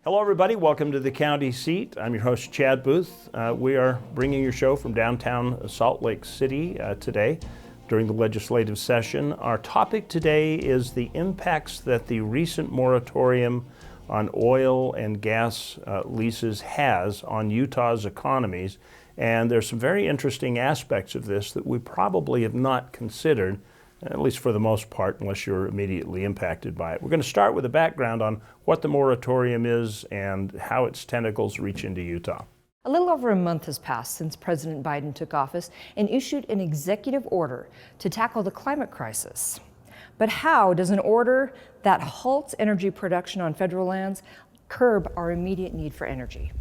Hello everybody, welcome to the county seat. I'm your host Chad Booth. We are bringing your show from downtown Salt Lake City today during the legislative session. Our topic today is the impacts that the recent moratorium on oil and gas leases has on Utah's economies. And there's some very interesting aspects of this that we probably have not considered, at least for the most part, unless you're immediately impacted by it. We're going to start with a background on what the moratorium is and how its tentacles reach into Utah. A little over a month has passed since President Biden took office and issued an executive order to tackle the climate crisis. But how does an order that halts energy production on federal lands curb our immediate need for energy?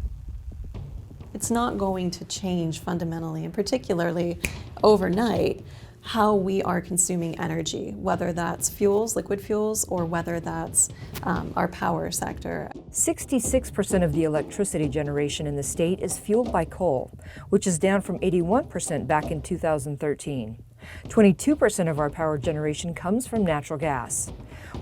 It's not going to change fundamentally, and particularly overnight, how we are consuming energy, whether that's fuels, liquid fuels, or whether that's our power sector. 66% of the electricity generation in the state is fueled by coal, which is down from 81% back in 2013. 22% of our power generation comes from natural gas.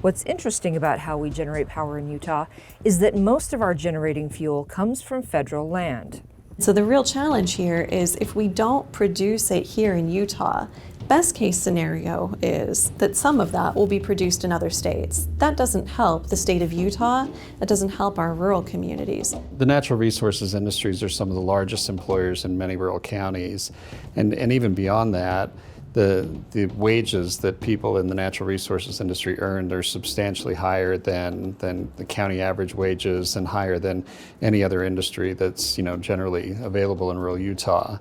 What's interesting about how we generate power in Utah is that most of our generating fuel comes from federal land. So the real challenge here is if we don't produce it here in Utah, best case scenario is that some of that will be produced in other states. That doesn't help the state of Utah. That doesn't help our rural communities. The natural resources industries are some of the largest employers in many rural counties. And even beyond that, the wages that people in the natural resources industry earn are substantially higher than the county average wages and higher than any other industry that's generally available in rural Utah.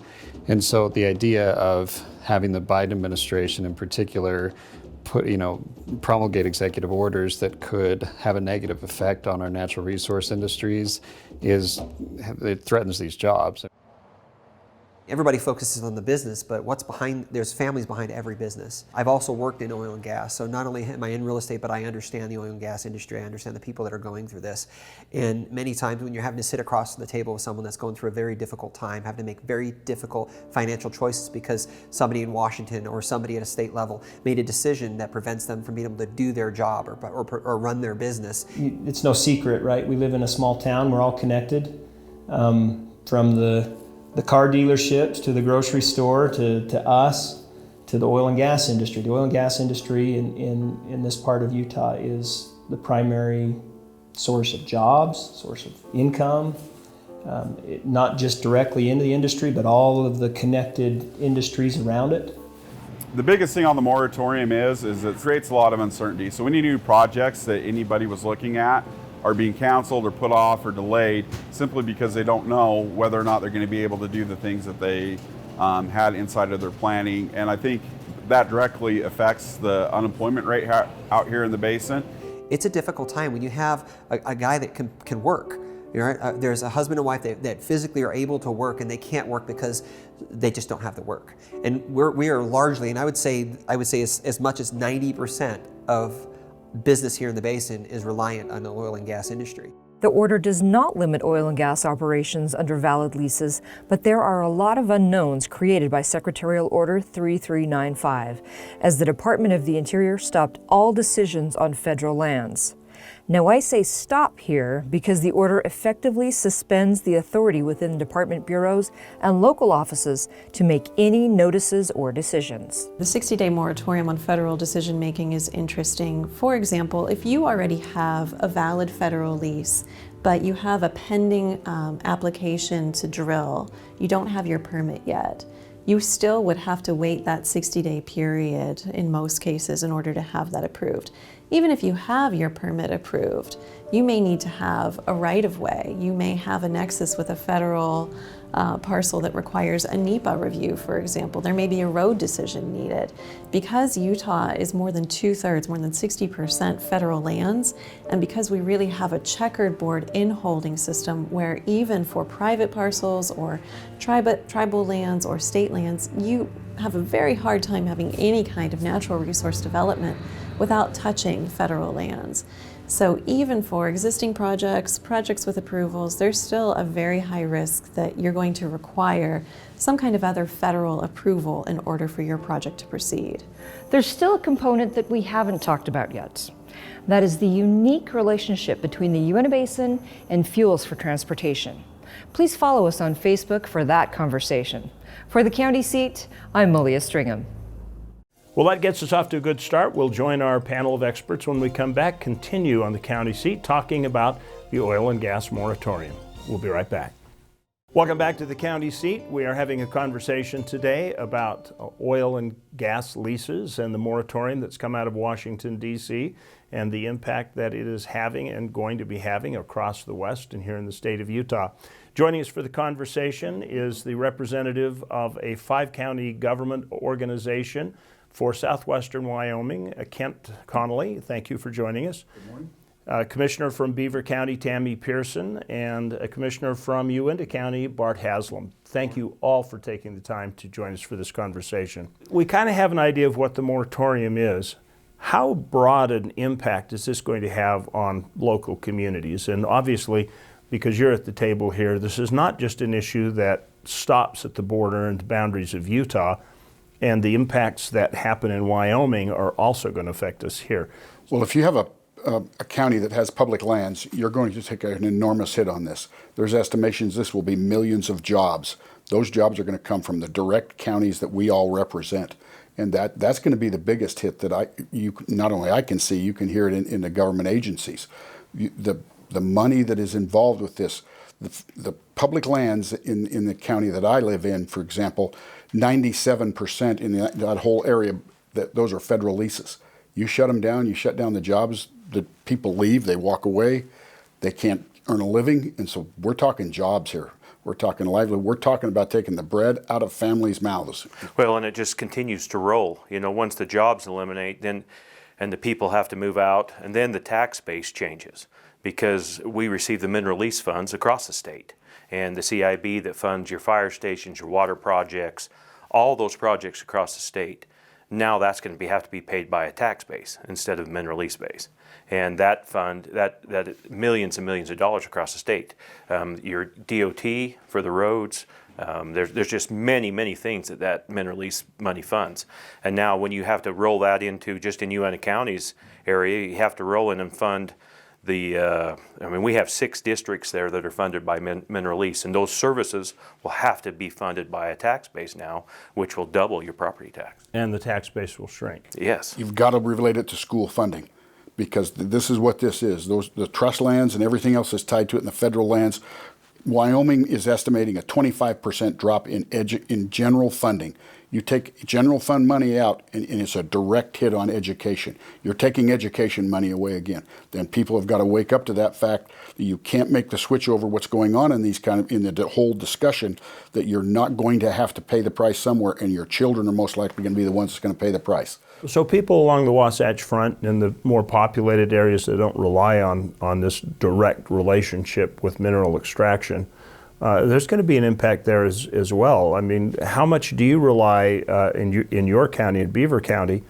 And so the idea of having the Biden administration in particular promulgate executive orders that could have a negative effect on our natural resource industries it threatens these jobs. Everybody focuses on the business, but there's families behind every business. I've also worked in oil and gas, so not only am I in real estate, but I understand the oil and gas industry. I understand the people that are going through this. And many times when you're having to sit across the table with someone that's going through a very difficult time, having to make very difficult financial choices because somebody in Washington or somebody at a state level made a decision that prevents them from being able to do their job or run their business. It's no secret, right? We live in a small town. We're all connected, from the car dealerships, to the grocery store, to us, to the oil and gas industry. The oil and gas industry in this part of Utah is the primary source of jobs, source of income, not just directly into the industry, but all of the connected industries around it. The biggest thing on the moratorium is it creates a lot of uncertainty. So any new projects that anybody was looking at are being canceled or put off or delayed simply because they don't know whether or not they're going to be able to do the things that they had inside of their planning. And I think that directly affects the unemployment rate out here in the basin. It's a difficult time when you have a guy that can work. There's a husband and wife that physically are able to work and they can't work because they just don't have the work. And we are largely, and I would say as much as 90% of business here in the basin is reliant on the oil and gas industry. The order does not limit oil and gas operations under valid leases, but there are a lot of unknowns created by Secretarial Order 3395, as the Department of the Interior stopped all decisions on federal lands. Now I say stop here because the order effectively suspends the authority within department bureaus and local offices to make any notices or decisions. The 60-day moratorium on federal decision-making is interesting. For example, if you already have a valid federal lease, but you have a pending application to drill, you don't have your permit yet, you still would have to wait that 60-day period in most cases in order to have that approved. Even if you have your permit approved, you may need to have a right-of-way. You may have a nexus with a federal parcel that requires a NEPA review, for example. There may be a road decision needed. Because Utah is more than 2/3, more than 60% federal lands, and because we really have a checkered board in-holding system where even for private parcels or tribal lands or state lands, you have a very hard time having any kind of natural resource development without touching federal lands. So even for existing projects with approvals, there's still a very high risk that you're going to require some kind of other federal approval in order for your project to proceed. There's still a component that we haven't talked about yet. That is the unique relationship between the Uintah Basin and fuels for transportation. Please follow us on Facebook for that conversation. For the county seat, I'm Malia Stringham. Well, that gets us off to a good start. We'll join our panel of experts when we come back, continue on the county seat, talking about the oil and gas moratorium. We'll be right back. Welcome back to the county seat. We are having a conversation today about oil and gas leases and the moratorium that's come out of Washington, D.C., and the impact that it is having and going to be having across the West and here in the state of Utah. Joining us for the conversation is the representative of a 5-county government organization for southwestern Wyoming, Kent Connelly. Thank you for joining us. Good morning. Commissioner from Beaver County, Tammy Pearson, and a commissioner from Uintah County, Bart Haslem. Thank you all for taking the time to join us for this conversation. We kind of have an idea of what the moratorium is. How broad an impact is this going to have on local communities? And obviously, because you're at the table here, this is not just an issue that stops at the border and the boundaries of Utah, and the impacts that happen in Wyoming are also going to affect us here. Well, if you have a county that has public lands, you're going to take an enormous hit on this. There's estimations this will be millions of jobs. Those jobs are going to come from the direct counties that we all represent. And that's going to be the biggest hit that not only I can see, you can hear it in the government agencies. The money that is involved with this, the public lands in the county that I live in, for example, 97% in that whole area, those are federal leases. You shut them down, you shut down the jobs, the people leave, they walk away, they can't earn a living, and so we're talking jobs here. We're talking livelihood. We're talking about taking the bread out of families' mouths. Well, and it just continues to roll. You know, once the jobs eliminate, then and the people have to move out, and then the tax base changes because we receive the mineral lease funds across the state. And the CIB that funds your fire stations, your water projects, all those projects across the state, now that's going to have to be paid by a tax base instead of mineral lease base. And that fund, that millions and millions of dollars across the state. Your DOT for the roads, there's just many things that mineral lease money funds. And now when you have to roll that into just in Uintah County's area, you have to roll in and fund we have 6 districts there that are funded by mineral lease, and those services will have to be funded by a tax base now, which will double your property tax. And the tax base will shrink. Yes. You've got to relate it to school funding, because this is what this is. The trust lands and everything else is tied to it in the federal lands. Wyoming is estimating a 25% drop in general funding. You take general fund money out, and it's a direct hit on education. You're taking education money away again. Then people have got to wake up to that fact that you can't make the switch over what's going on in the whole discussion, that you're not going to have to pay the price somewhere, and your children are most likely going to be the ones that's going to pay the price. So people along the Wasatch Front and the more populated areas that don't rely on this direct relationship with mineral extraction, there's going to be an impact there as well. I mean, how much do you rely in your county, in Beaver County,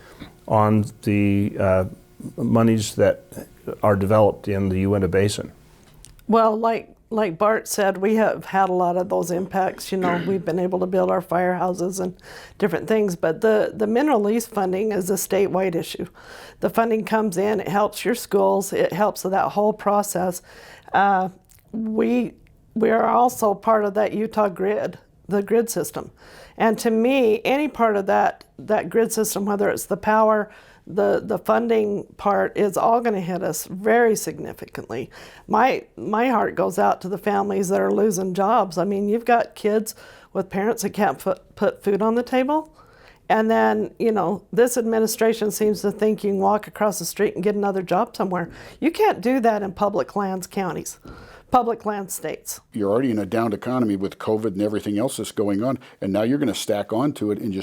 on the monies that are developed in the Uintah Basin? Well, like Bart said, we have had a lot of those impacts. You know, we've been able to build our firehouses and different things, but the mineral lease funding is a statewide issue. The funding comes in, it helps your schools, it helps with that whole process. We are also part of that Utah grid, the grid system. And to me, any part of that grid system, whether it's the power, the funding part, is all going to hit us very significantly. My heart goes out to the families that are losing jobs. I mean, you've got kids with parents that can't put food on the table. And then, you know, this administration seems to think you can walk across the street and get another job somewhere. You can't do that in public lands counties. Public land states. You're already in a downed economy with COVID and everything else that's going on, and now you're going to stack onto it, and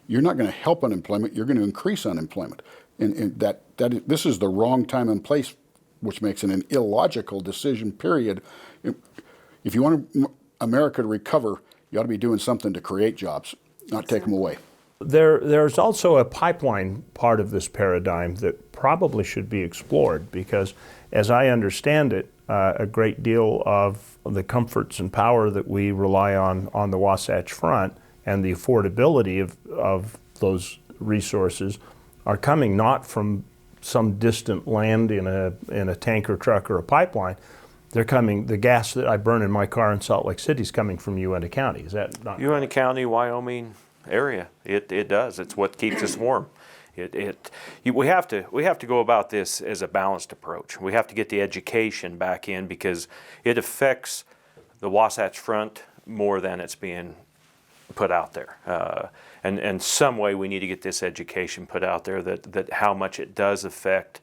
you're not going to help unemployment, you're going to increase unemployment. And this is the wrong time and place, which makes it an illogical decision, period. If you want America to recover, you ought to be doing something to create jobs, not take them away. There's also a pipeline part of this paradigm that probably should be explored, because as I understand it, a great deal of the comforts and power that we rely on the Wasatch Front and the affordability of those resources are coming not from some distant land in a tanker truck or a pipeline. They're coming. The gas that I burn in my car in Salt Lake City is coming from Uintah County. Is that not? Uintah County, Wyoming area. It does. It's what keeps us warm. We have to go about this as a balanced approach. We have to get the education back in because it affects the Wasatch Front more than it's being put out there. And some way we need to get this education put out there that how much it does affect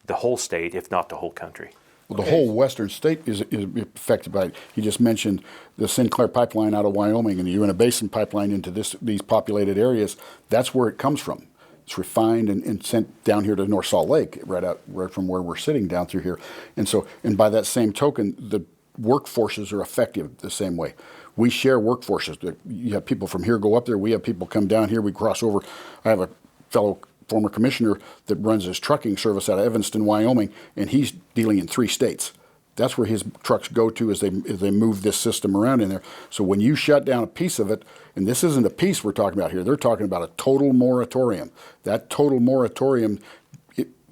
the whole state, if not the whole country. Well, the whole western state is affected by it. You just mentioned the Sinclair pipeline out of Wyoming and the Uintah Basin pipeline into these populated areas. That's where it comes from. It's refined and sent down here to North Salt Lake, right from where we're sitting down through here. And by that same token, the workforces are effective the same way. We share workforces. You have people from here go up there. We have people come down here. We cross over. I have a fellow former commissioner that runs his trucking service out of Evanston, Wyoming, and he's dealing in 3 states. That's where his trucks go to as they move this system around in there. So when you shut down a piece of it, and this isn't a piece we're talking about here, they're talking about a total moratorium. That total moratorium,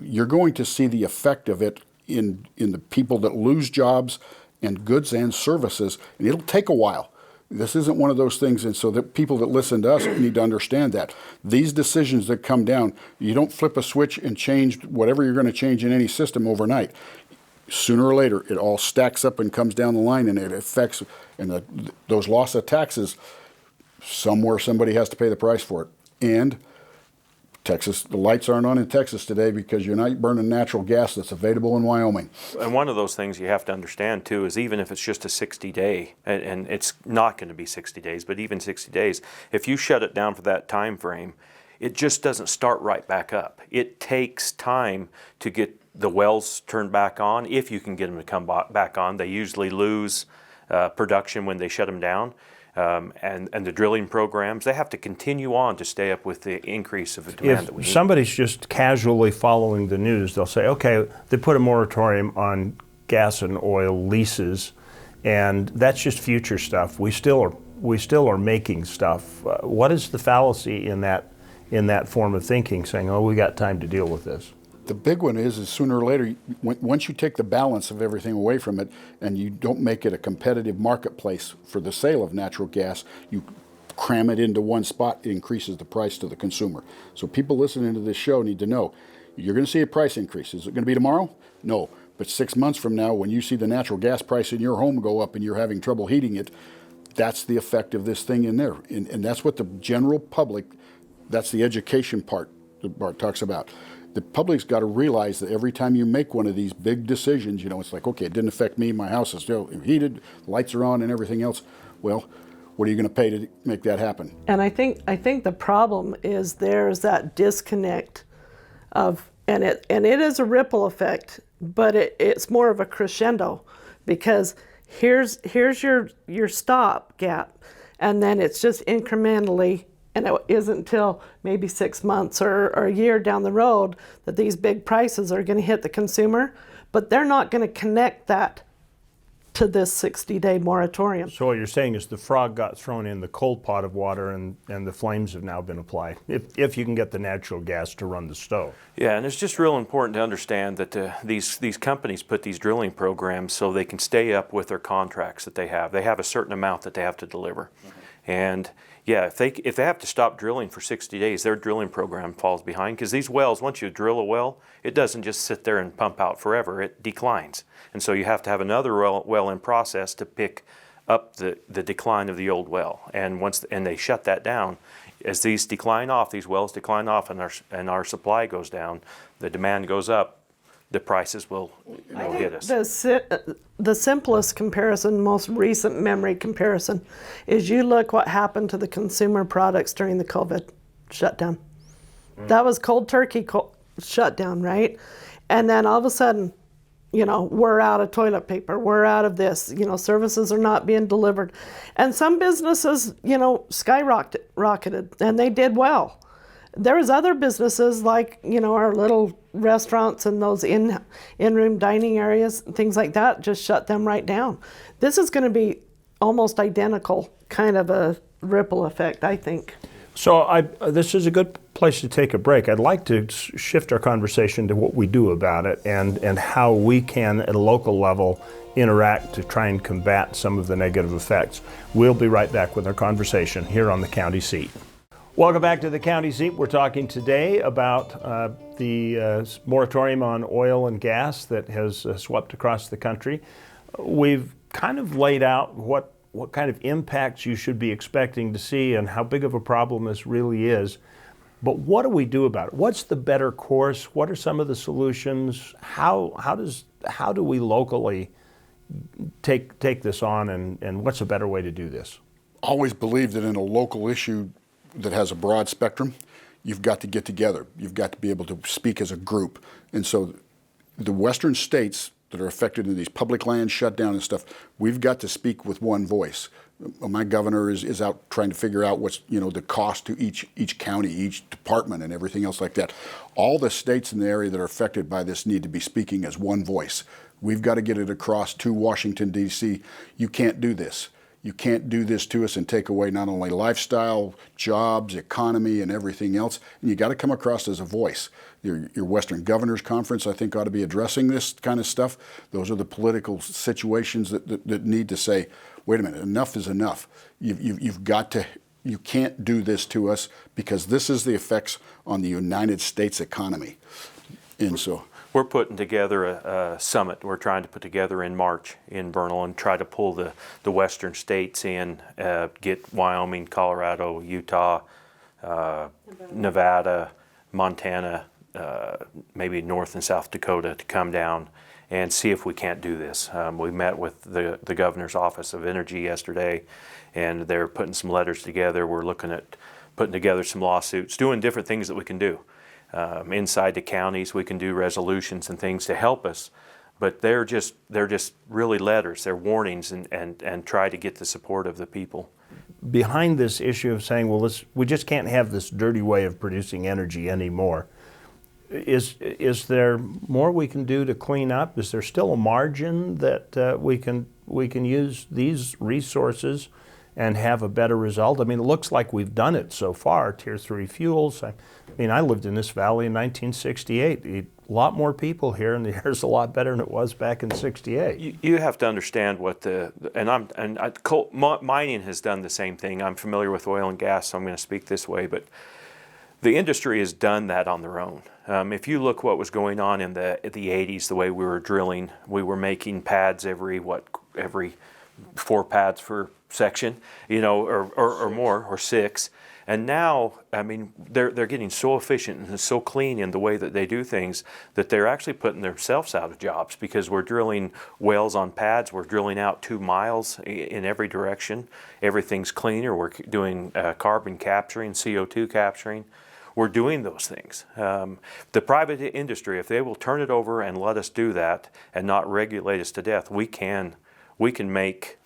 you're going to see the effect of it in the people that lose jobs and goods and services, and it'll take a while. This isn't one of those things, and so the people that listen to us need to understand that. These decisions that come down, you don't flip a switch and change whatever you're going to change in any system overnight. Sooner or later, it all stacks up and comes down the line, and it affects, and those loss of taxes, somewhere somebody has to pay the price for it. And Texas, the lights aren't on in Texas today because you're not burning natural gas that's available in Wyoming. And one of those things you have to understand too is even if it's just a 60-day, and it's not going to be 60 days, but even 60 days, if you shut it down for that time frame, it just doesn't start right back up. It takes time to get the wells turned back on, if you can get them to come back on. They usually lose production when they shut them down. And the drilling programs, they have to continue on to stay up with the increase of the demand that we need. If somebody's just casually following the news, they'll say, okay, they put a moratorium on gas and oil leases, and that's just future stuff. We still are making stuff. What is the fallacy in that form of thinking, saying, oh, we got time to deal with this? The big one is sooner or later, once you take the balance of everything away from it and you don't make it a competitive marketplace for the sale of natural gas, you cram it into one spot, it increases the price to the consumer. So people listening to this show need to know, you're going to see a price increase. Is it going to be tomorrow? No. But 6 months from now, when you see the natural gas price in your home go up and you're having trouble heating it, that's the effect of this thing in there. And that's what the general public, that's the education part that Bart talks about. The public's got to realize that every time you make one of these big decisions, it's like, okay, it didn't affect me, my house is still heated, lights are on and everything else. Well, what are you going to pay to make that happen? And I think the problem is there's that disconnect of, and it is a ripple effect, but it's more of a crescendo, because here's your stop gap, and then it's just incrementally. And it isn't until maybe 6 months or a year down the road that these big prices are going to hit the consumer, but they're not going to connect that to this 60-day moratorium. So what you're saying is the frog got thrown in the cold pot of water and the flames have now been applied, if you can get the natural gas to run the stove. Yeah, and it's just real important to understand that these companies put these drilling programs so they can stay up with their contracts that they have. They have a certain amount that they have to deliver. And yeah, if they have to stop drilling for 60 days, their drilling program falls behind, because these wells, once you drill a well, it doesn't just sit there and pump out forever, it declines. And so you have to have another well in process to pick up the decline of the old well. And they shut that down, as these wells decline off and our supply goes down, the demand goes up, the prices will hit us. The simplest comparison, most recent memory comparison, is you look what happened to the consumer products during the COVID shutdown. That was cold turkey shutdown, right? And then all of a sudden, we're out of toilet paper, we're out of this, services are not being delivered. And some businesses, skyrocketed, and they did well. There was other businesses like, our little restaurants and those in-room dining areas, things like that, just shut them right down. This is going to be almost identical kind of a ripple effect, I think. So this is a good place to take a break. I'd like to shift our conversation to what we do about it and how we can, at a local level, interact to try and combat some of the negative effects. We'll be right back with our conversation here on the County Seat. Welcome back to the County Seat. We're talking today about the moratorium on oil and gas that has swept across the country. We've kind of laid out what kind of impacts you should be expecting to see and how big of a problem this really is. But what do we do about it? What's the better course? What are some of the solutions? How do we locally take this on, and what's a better way to do this? Always believe that in a local issue that has a broad spectrum, you've got to get together. You've got to be able to speak as a group. And so the western states that are affected in these public land shutdown and stuff, we've got to speak with one voice. My governor is out trying to figure out what's the cost to each county, each department, and everything else like that. All the states in the area that are affected by this need to be speaking as one voice. We've got to get it across to Washington, D.C. You can't do this. You can't do this to us and take away not only lifestyle, jobs, economy, and everything else. And you got to come across as a voice. Your Western Governors Conference, I think, ought to be addressing this kind of stuff. Those are the political situations that need to say, wait a minute, enough is enough. You've got to, you can't do this to us because this is the effects on the United States economy. And so we're putting together a summit we're trying to put together in March in Vernal and try to pull the western states in, get Wyoming, Colorado, Utah, Nevada, Montana, maybe North and South Dakota to come down and see if we can't do this. We met with the Governor's Office of Energy yesterday, and they're putting some letters together. We're looking at putting together some lawsuits, doing different things that we can do. Inside the counties, we can do resolutions and things to help us, but they're just really letters. They're warnings and try to get the support of the people. Behind this issue of saying, well, we just can't have this dirty way of producing energy anymore, is there more we can do to clean up? Is there still a margin that we can use these resources and have a better result? I mean, it looks like we've done it so far. Tier 3 fuels. I lived in this valley in 1968. A lot more people here, and the air's a lot better than it was back in '68. You have to understand what mining has done the same thing. I'm familiar with oil and gas, so I'm going to speak this way, but the industry has done that on their own. If you look what was going on in the 80s, the way we were drilling, we were making pads every 4 pads per section, or more, or 6. And now, I mean, they're getting so efficient and so clean in the way that they do things that they're actually putting themselves out of jobs because we're drilling wells on pads. We're drilling out 2 miles in every direction. Everything's cleaner. We're doing carbon capturing, CO2 capturing. We're doing those things. The private industry, if they will turn it over and let us do that and not regulate us to death, we can make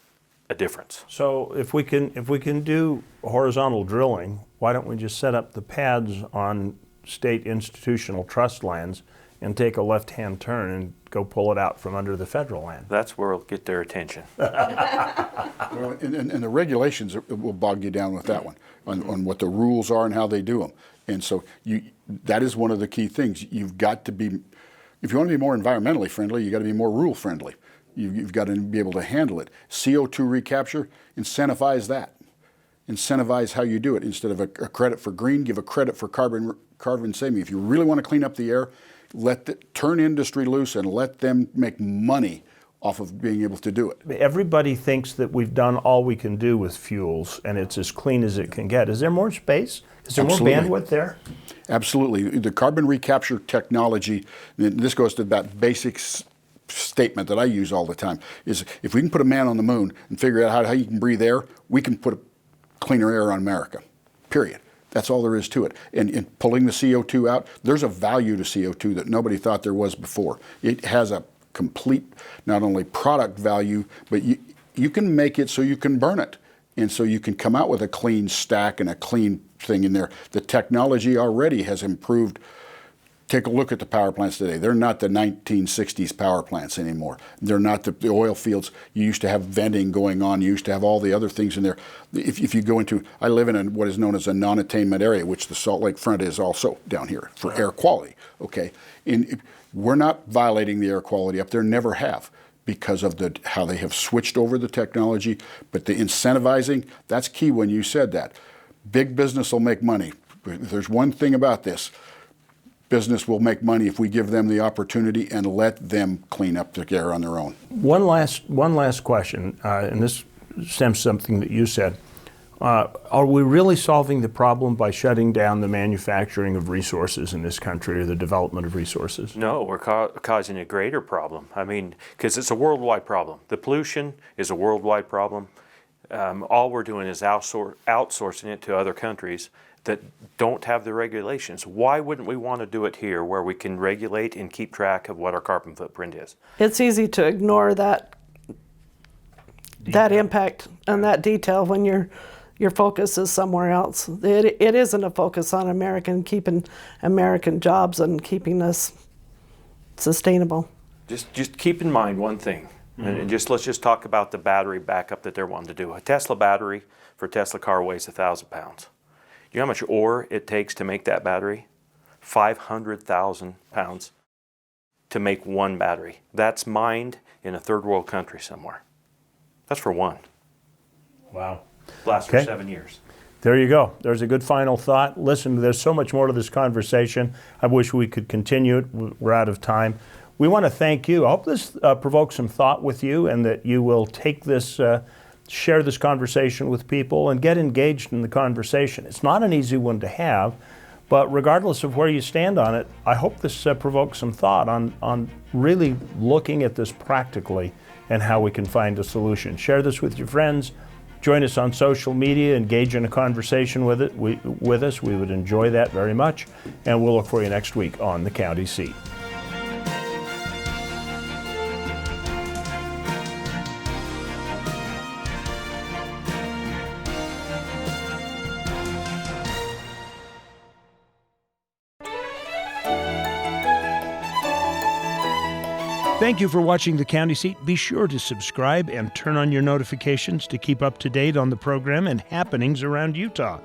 a difference. So if we can do horizontal drilling, why don't we just set up the pads on state institutional trust lands and take a left-hand turn and go pull it out from under the federal land? That's where it'll get their attention. Well, and the regulations will bog you down with that one, on what the rules are and how they do them. And so that is one of the key things. You've got to be, if you want to be more environmentally friendly, you've got to be more rule friendly. You've got to be able to handle it. CO2 recapture, incentivize that. Incentivize how you do it. Instead of a credit for green, give a credit for carbon saving. If you really want to clean up the air, turn industry loose and let them make money off of being able to do it. Everybody thinks that we've done all we can do with fuels and it's as clean as it can get. Is there more space? Is there Absolutely. more bandwidth there? Absolutely. The carbon recapture technology, and this goes to that basics statement that I use all the time, is if we can put a man on the moon and figure out how you can breathe air, we can put cleaner air on America, period. That's all there is to it. And in pulling the CO2 out, there's a value to CO2 that nobody thought there was before. It has a complete, not only product value, but you can make it so you can burn it. And so you can come out with a clean stack and a clean thing in there. The technology already has improved Take a look at the power plants today. They're not the 1960s power plants anymore. They're not the oil fields. You used to have venting going on. You used to have all the other things in there. If you go into, I live in what is known as a non-attainment area, which the Salt Lake Front is also down here for air quality. Okay, we're not violating the air quality up there. Never have, because of how they have switched over the technology. But the incentivizing, that's key when you said that. Big business will make money. There's one thing about this. Business will make money if we give them the opportunity and let them clean up the air on their own. One last question, and this stems from something that you said. Are we really solving the problem by shutting down the manufacturing of resources in this country, or the development of resources? No, we're causing a greater problem. I mean, because it's a worldwide problem. The pollution is a worldwide problem. All we're doing is outsourcing it to other countries that don't have the regulations. Why wouldn't we want to do it here, where we can regulate and keep track of what our carbon footprint is? It's easy to ignore that impact and that detail when your focus is somewhere else. It isn't a focus on keeping American jobs and keeping us sustainable. Just keep in mind one thing, and let's just talk about the battery backup that they're wanting to do. A Tesla battery for a Tesla car weighs 1,000 pounds. You know how much ore it takes to make that battery? 500,000 pounds to make one battery. That's mined in a third world country somewhere. That's for one. Wow. Lasts for 7 years. There you go. There's a good final thought. Listen, there's so much more to this conversation. I wish we could continue it. We're out of time. We want to thank you. I hope this provokes some thought with you, and that you will take this, share this conversation with people and get engaged in the conversation. It's not an easy one to have, but regardless of where you stand on it, I hope this provokes some thought on really looking at this practically and how we can find a solution. Share this with your friends. Join us on social media. Engage in a conversation with us. We would enjoy that very much. And we'll look for you next week on The County Seat. Thank you for watching The County Seat. Be sure to subscribe and turn on your notifications to keep up to date on the program and happenings around Utah.